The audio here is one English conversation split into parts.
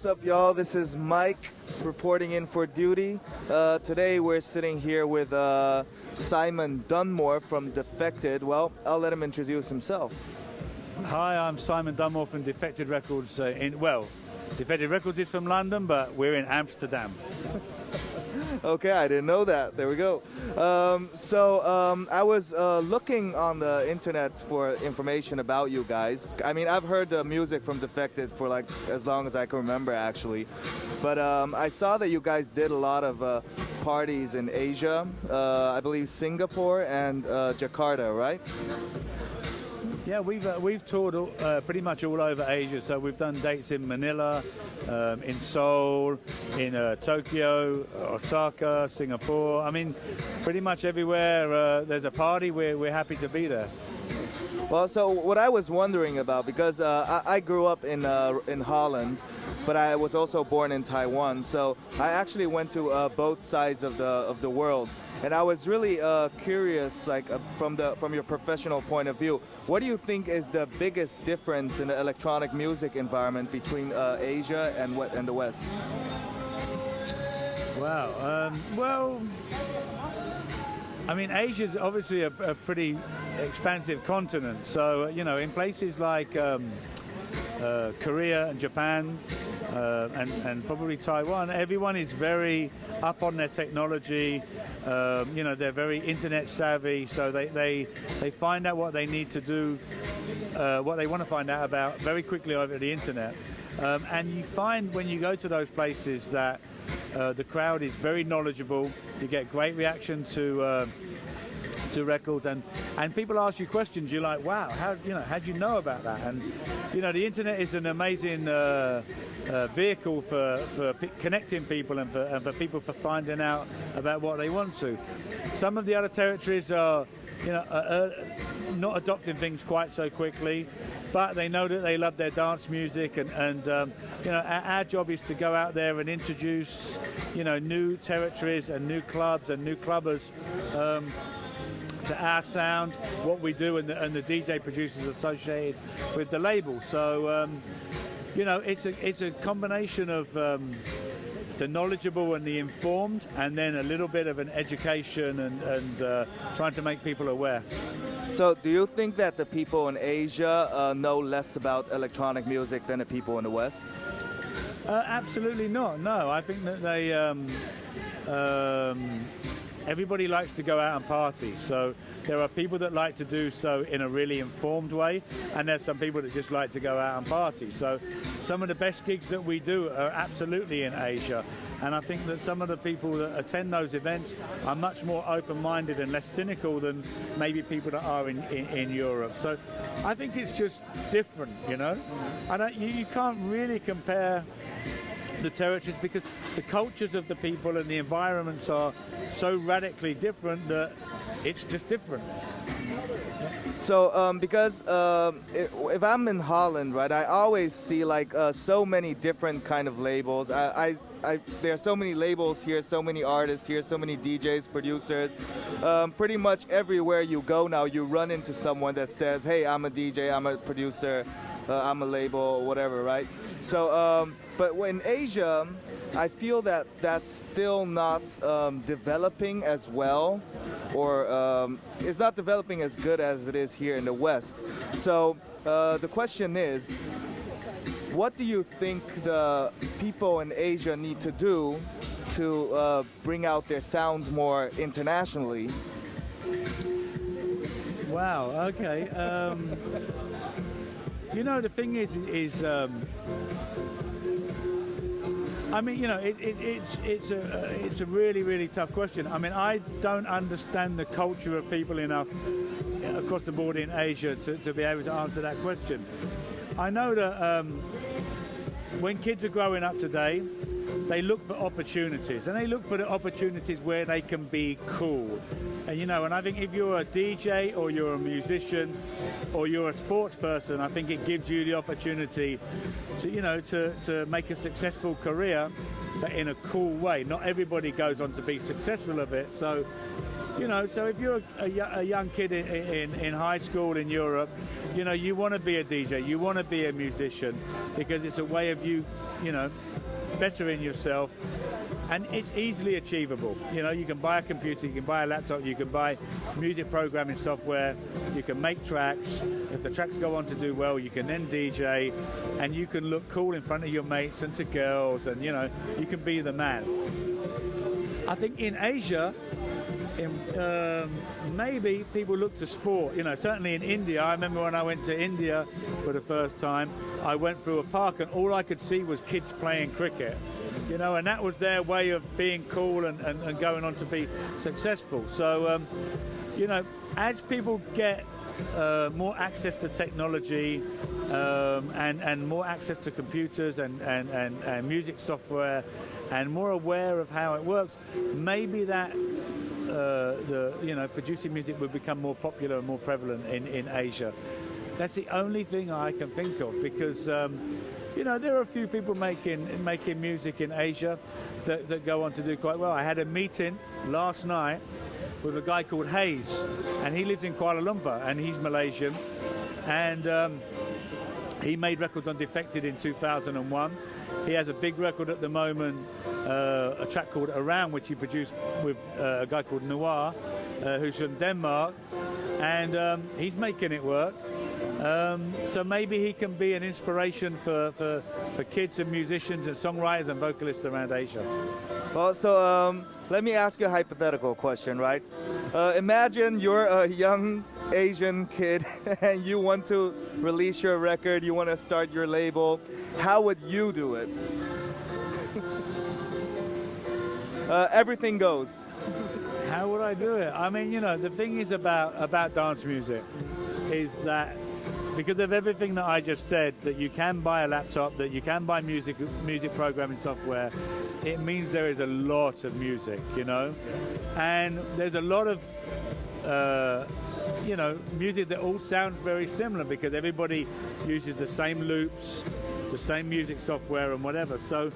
what's up, y'all? This is Mike reporting in for duty. Today we're sitting here with Simon Dunmore from Defected. Well, I'll let him introduce himself. Hi, I'm Simon Dunmore from Defected Records. Defected Records is from London, but we're in Amsterdam. Okay, I didn't know that. There we go. I was looking on the internet for information about you guys. I mean, I've heard the music from Defected for like as long as I can remember, actually. But I saw that you guys did a lot of parties in Asia. I believe Singapore and Jakarta, right? Yeah, we've toured pretty much all over Asia. So we've done dates in Manila, in Seoul, in Tokyo, Osaka, Singapore. I mean, pretty much everywhere there's a party, we're happy to be there. Well, so what I was wondering about, because I grew up in Holland, but I was also born in Taiwan, so I actually went to both sides of the world. And I was really curious, like from your professional point of view, what do you think is the biggest difference in the electronic music environment between Asia and the West? Wow. Well, I mean, Asia's obviously a pretty expansive continent. So, you know, in places like Korea and Japan and probably Taiwan, everyone is very up on their technology. You know, they're very internet savvy, so they find out what they need to do, what they want to find out about very quickly over the internet. And you find when you go to those places that the crowd is very knowledgeable. You get great reaction to records, and people ask you questions. You're like, wow, how do you know about that? And you know, the internet is an amazing vehicle for connecting people and for people for finding out about what they want to. Some of the other territories are, you know, not adopting things quite so quickly, but they know that they love their dance music, and you know, our job is to go out there and introduce, you know, new territories and new clubs and new clubbers to our sound, what we do, and the DJ producers associated with the label. So you know, it's a combination of the knowledgeable and the informed, and then a little bit of an education and trying to make people aware. So do you think that the people in Asia know less about electronic music than the people in the West? Absolutely not. No, I think that they everybody likes to go out and party. So there are people that like to do so in a really informed way, and there's some people that just like to go out and party. So some of the best gigs that we do are absolutely in Asia. And I think that some of the people that attend those events are much more open-minded and less cynical than maybe people that are in Europe. So I think it's just different, you know. You can't really compare the territories because the cultures of the people and the environments are so radically different that it's just different. So because if I'm in Holland, right, I always see like so many different kind of labels. There are so many labels here, so many artists here, so many DJs, producers. Pretty much everywhere you go now, you run into someone that says, hey, I'm a DJ, I'm a producer, I'm a label, whatever, right? So, but in Asia, I feel that that's still not developing as well, or it's not developing as good as it is here in the West. So the question is, what do you think the people in Asia need to do to bring out their sound more internationally? Wow, okay. You know, the thing is I mean, you know, it's a really, really tough question. I mean, I don't understand the culture of people enough across the board in Asia to be able to answer that question. I know that when kids are growing up today, they look for opportunities, and they look for the opportunities where they can be cool. And you know, and I think if you're a DJ or you're a musician or you're a sports person, I think it gives you the opportunity to, you know, to make a successful career, but in a cool way. Not everybody goes on to be successful of it. So, you know, so if you're a young kid in high school in Europe, you know, you want to be a DJ, you want to be a musician, because it's a way of you know, bettering yourself, and it's easily achievable. You know, you can buy a computer, you can buy a laptop, you can buy music programming software, you can make tracks. If the tracks go on to do well, you can then DJ, and you can look cool in front of your mates and to girls, and you know, you can be the man. I think in Asia, maybe people look to sport. You know, certainly in India, I remember when I went to India for the first time, I went through a park and all I could see was kids playing cricket. You know, and that was their way of being cool and going on to be successful. So, you know, as people get more access to technology and more access to computers and music software and more aware of how it works, maybe that producing music will become more popular and more prevalent in Asia. That's the only thing I can think of, because you know, there are a few people making music in Asia that go on to do quite well. I had a meeting last night with a guy called Hayes, and he lives in Kuala Lumpur, and he's Malaysian, and he made records on Defected in 2001. He has a big record at the moment, a track called Around, which he produced with a guy called Noir, who's from Denmark, and he's making it work. So maybe he can be an inspiration for kids and musicians and songwriters and vocalists around Asia. Well, so let me ask you a hypothetical question, right? Imagine you're a young Asian kid and you want to release your record, you want to start your label. How would you do it? Everything goes. How would I do it? I mean, you know, the thing is about dance music is that because of everything that I just said, that you can buy a laptop, that you can buy music programming software, it means there is a lot of music, you know, and there's a lot of you know, music that all sounds very similar because everybody uses the same loops, the same music software and whatever. So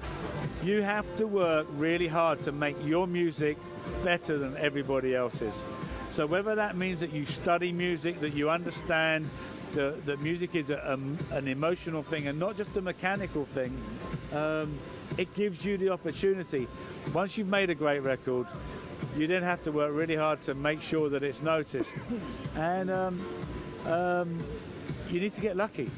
you have to work really hard to make your music better than everybody else's. So whether that means that you study music, that you understand that music is an emotional thing and not just a mechanical thing, it gives you the opportunity. Once you've made a great record, you then have to work really hard to make sure that it's noticed. And you need to get lucky.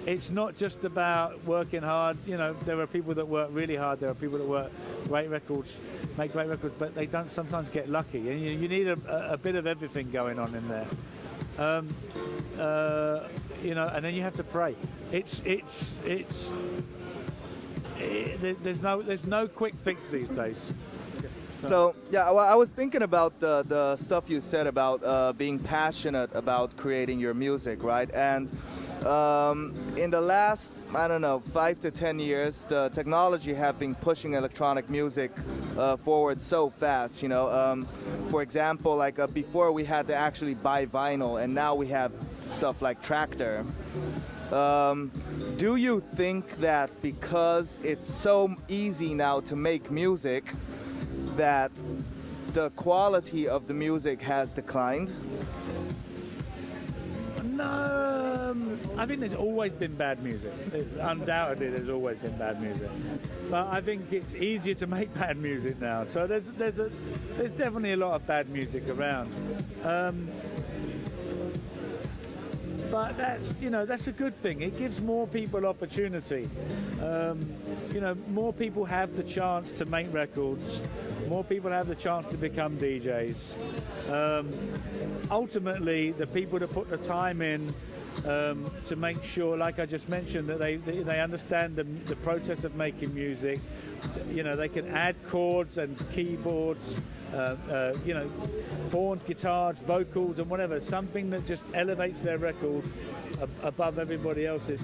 It's not just about working hard. You know, there are people that work really hard. There are people that work great records, make great records, but they don't sometimes get lucky. And you need a bit of everything going on in there. You know, and then you have to pray. There's no quick fix these days. So yeah, well, I was thinking about the stuff you said about being passionate about creating your music, right? And in the last, I don't know, 5 to 10 years, the technology have been pushing electronic music forward so fast. You know, for example, like before we had to actually buy vinyl, and now we have stuff like Tractor. Do you think that because it's so easy now to make music, that the quality of the music has declined? No, I think there's always been bad music. Undoubtedly, there's always been bad music. But I think it's easier to make bad music now. So there's definitely a lot of bad music around. But that's a good thing. It gives more people opportunity. You know, more people have the chance to make records. More people have the chance to become DJs. Ultimately, the people that put the time in to make sure, like I just mentioned, that they understand the process of making music. You know, they can add chords and keyboards, you know, horns, guitars, vocals, and whatever. Something that just elevates their record above everybody else's.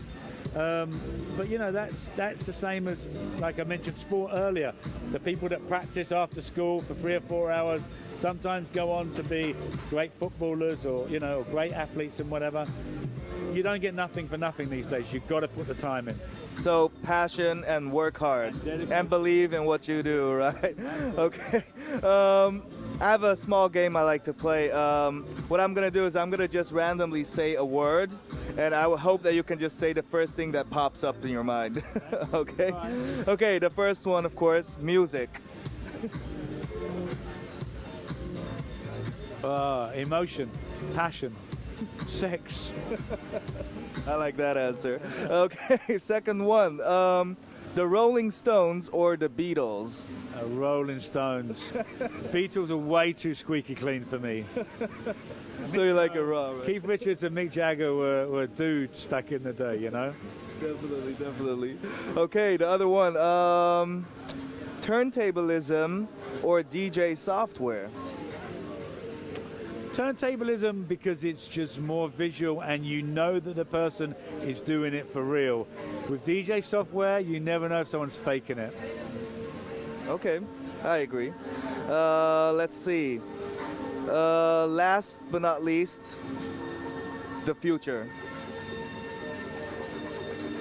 But you know, that's the same as, like I mentioned, sport earlier. The people that practice after school for 3 or 4 hours sometimes go on to be great footballers, or you know, great athletes and whatever. You don't get nothing for nothing these days. You've got to put the time in. So passion and work hard and believe in what you do, right? Okay. I have a small game I like to play. What I'm gonna do is I'm gonna just randomly say a word, and I will hope that you can just say the first thing that pops up in your mind. Okay? Okay, the first one, of course, music. Emotion, passion, sex. I like that answer. Okay, second one, the Rolling Stones or the Beatles? Rolling Stones. Beatles are way too squeaky clean for me. So you like it raw, right? Keith Richards and Mick Jagger were dudes back in the day, you know? Definitely, definitely. Okay, the other one, turntablism or DJ software? Turntablism, because it's just more visual and you know that the person is doing it for real. With DJ software, you never know if someone's faking it. Okay, I agree. Let's see. Last but not least, the future.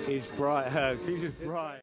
It's bright. Future's bright.